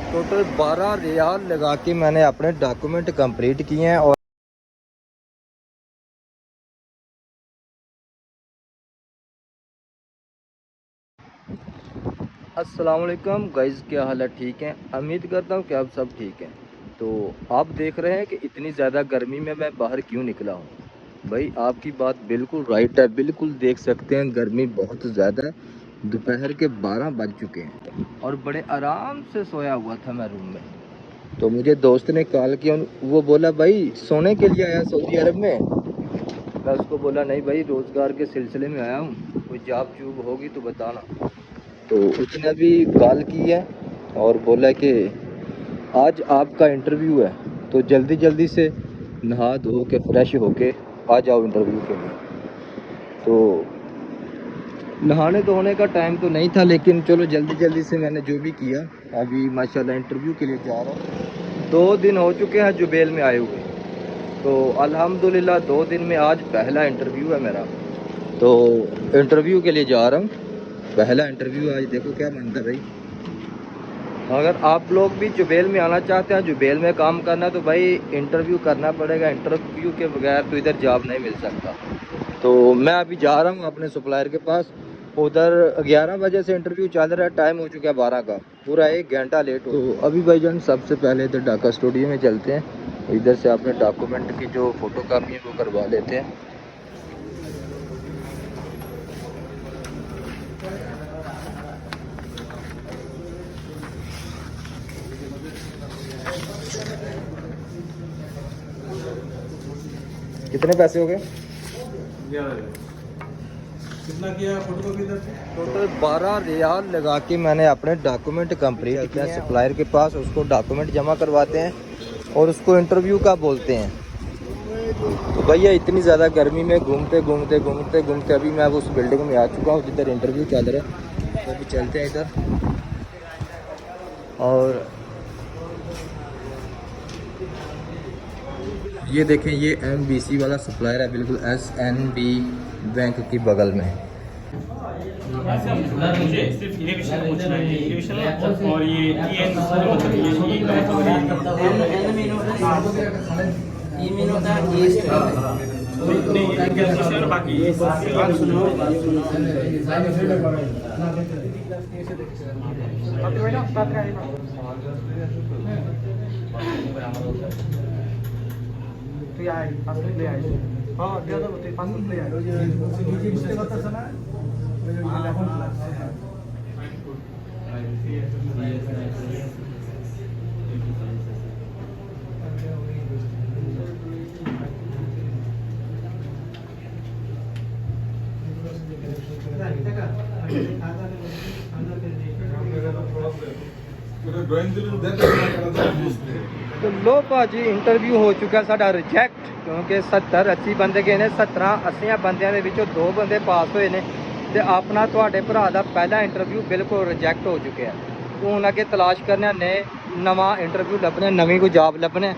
Total 12 riyal लगा के मैंने अपने डॉक्यूमेंट कंप्लीट किए हैं। और अस्सलाम वालेकुम गाइस, क्या हाल है? ठीक है, उम्मीद करता हूँ कि आप सब ठीक हैं। तो आप देख रहे हैं कि इतनी ज़्यादा गर्मी में मैं बाहर क्यों निकला हूँ। भाई आपकी बात बिल्कुल राइट है, बिल्कुल देख सकते हैं गर्मी बहुत ज़्यादा है। दोपहर के 12 बज चुके हैं और बड़े आराम से सोया हुआ था मैं रूम में। तो मुझे दोस्त ने कॉल किया, वो बोला भाई सोने के लिए आया सऊदी अरब में। मैं उसको बोला नहीं भाई, रोज़गार के सिलसिले में आया हूँ, कोई जॉब जूब होगी तो बताना। तो उसने अभी कॉल की है और बोला कि आज आपका इंटरव्यू है, तो जल्दी जल्दी से नहा धो के फ्रेश होके आ जाओ इंटरव्यू के लिए। तो नहाने धोने का टाइम तो नहीं था, लेकिन चलो जल्दी जल्दी से मैंने जो भी किया। अभी माशाल्लाह इंटरव्यू के लिए जा रहा हूँ। 2 दिन हो चुके हैं जुबैल में आए हुए, तो अल्हम्दुलिल्लाह 2 दिन में आज पहला इंटरव्यू है मेरा। तो इंटरव्यू के लिए जा रहा हूँ, पहला इंटरव्यू आज, देखो क्या बनता है भाई। अगर आप लोग भी जुबैल में आना चाहते हैं, जुबैल में काम करना, तो भाई इंटरव्यू करना पड़ेगा। इंटरव्यू के बगैर तो इधर जॉब नहीं मिल सकता। तो मैं अभी जा रहा हूँ अपने सप्लायर के पास। उधर 11 बजे से इंटरव्यू चल रहा है, टाइम हो चुका है 12 का, पूरा 1 घंटा लेट हो। तो अभी भाईजान सबसे पहले इधर ढाका स्टूडियो में चलते हैं, इधर से अपने डॉक्यूमेंट की जो फ़ोटो कापी है वो करवा लेते हैं। कितने पैसे हो गए? कितना किया फोटोकॉपी इधर? टोटल 12 रियाल लगा के मैंने अपने डॉक्यूमेंट कंप्लीट किया। सप्लायर के पास उसको डॉक्यूमेंट जमा करवाते हैं और उसको इंटरव्यू का बोलते हैं। तो भैया इतनी ज़्यादा गर्मी में घूमते घूमते घूमते घूमते अभी मैं उस बिल्डिंग में आ चुका हूँ जिधर इंटरव्यू चल रहा है। तो अभी चलते हैं इधर। और ये देखें, ये MBC वाला सप्लायर है, बिल्कुल SNB बैंक की बगल में। मुझे सिर्फ ये विषय पूछना है, ये विषय और ये TN मतलब ये बाकी बात सुनो। तो लो भाजी इंटरव्यू हो चुका साडा रिजेक्ट, क्योंकि 70-80 बंदे गए ने, 70-80 बंदियां दे विचों 2 बंदे पास होए ने ते अपना तुहाडे भरा दा पहला इंटरव्यू बिल्कुल रिजेक्ट हो चुके हैं। तो हुण अगे तलाश करने ने नवा इंटरव्यू लभने, नवी कोई जॉब लभने,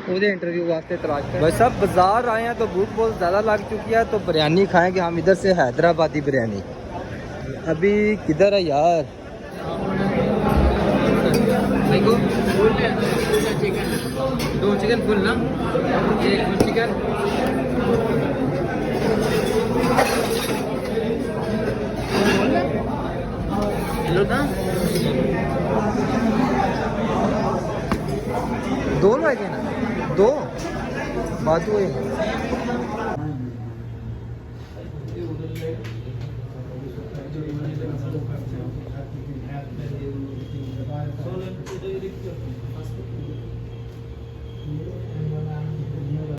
ਉਹਦੇ इंटरव्यू वास्ते तलाश कर। भाई साहब बाजार आए हैं तो भूख बहुत ज़्यादा लग चुकी है, तो बिरयानी खाएंगे हम इधर से, हैदराबादी बिरयानी। अभी किधर है यार? दो चिकन फुल ना, एक फुल चिकन। हेलो था, 2 लगे ना, 2 बाजू है।